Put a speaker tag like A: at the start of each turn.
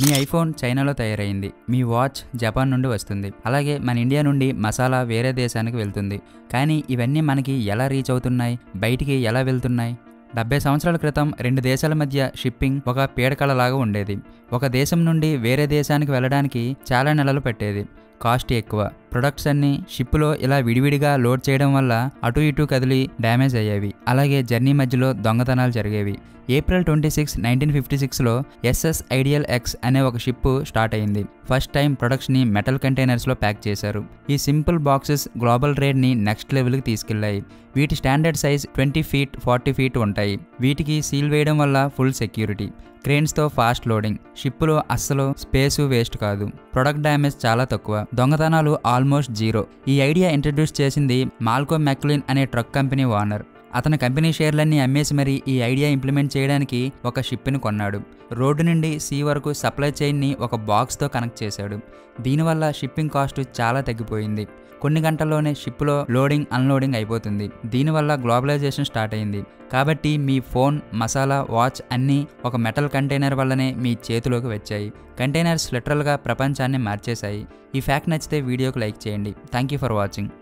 A: మీ iPhone చైనాలో తయారైంది, మీ watch Japan నుండి వస్తుంది, అలాగే మన ఇండియా నుండి మసాలా వేరే దేశానికి వెళ్తుంది. కానీ ఇవన్నీ మనకి ఎలా రీచ్ అవుతున్నాయి, బయటికి ఎలా వెళ్తున్నాయి? 70 సంవత్సరాల క్రితం 2 దేశాల మధ్య షిప్పింగ్ ఒక పీడకలలాగా ఉండేది. ఒక దేశం నుండి వేరే దేశానికి వెళ్ళడానికి చాలా నెలలు పట్టేది, కాస్ట్ ఎక్కువ. ప్రొడక్ట్స్ అన్ని షిప్లో ఇలా విడివిడిగా లోడ్ చేయడం వల్ల అటు ఇటు కదిలి డ్యామేజ్ అయ్యేవి. అలాగే జర్నీ మధ్యలో దొంగతనాలు జరిగేవి. ఏప్రిల్ 26, 1956లో ఎస్ఎస్ ఐడియల్ ఎక్స్ అనే ఒక షిప్ స్టార్ట్ అయింది. ఫస్ట్ టైం ప్రొడక్ట్స్ని మెటల్ కంటైనర్స్లో ప్యాక్ చేశారు. ఈ సింపుల్ బాక్సెస్ గ్లోబల్ ట్రేడ్ని నెక్స్ట్ లెవెల్కి తీసుకెళ్లాయి. వీటి స్టాండర్డ్ సైజ్ 20 feet 40 feet ఉంటాయి. వీటికి సీల్ వేయడం వల్ల ఫుల్ సెక్యూరిటీ, క్రేన్స్తో ఫాస్ట్ లోడింగ్. షిప్పులో అస్సలు స్పేసు వేస్ట్ కాదు, ప్రొడక్ట్ డ్యామేజ్ చాలా తక్కువ, దొంగతనాలు ఆల్మోస్ట్ జీరో. ఈ ఐడియా ఇంట్రడ్యూస్ చేసింది మాల్కోమ్ మెక్లిన్ అనే ట్రక్ కంపెనీ ఓనర్. అతని కంపెనీ షేర్లన్నీ అమ్మేసి మరి ఈ ఐడియా ఇంప్లిమెంట్ చేయడానికి ఒక షిప్ని కొన్నాడు. రోడ్డు నుండి సీ వరకు సప్లై చైన్ని ఒక బాక్స్తో కనెక్ట్ చేశాడు. దీనివల్ల షిప్పింగ్ కాస్ట్ చాలా తగ్గిపోయింది. కొన్ని గంటల్లోనే షిప్లో లోడింగ్ అన్లోడింగ్ అయిపోతుంది. దీనివల్ల గ్లోబలైజేషన్ స్టార్ట్ అయింది. కాబట్టి మీ ఫోన్, మసాలా, వాచ్ అన్నీ ఒక మెటల్ కంటైనర్ వల్లనే మీ చేతిలోకి వచ్చాయి. కంటైనర్స్ లిటరల్గా ప్రపంచాన్ని మార్చేశాయి. ఈ ఫ్యాక్ట్ నచ్చితే వీడియోకి లైక్ చేయండి. Thank you for watching.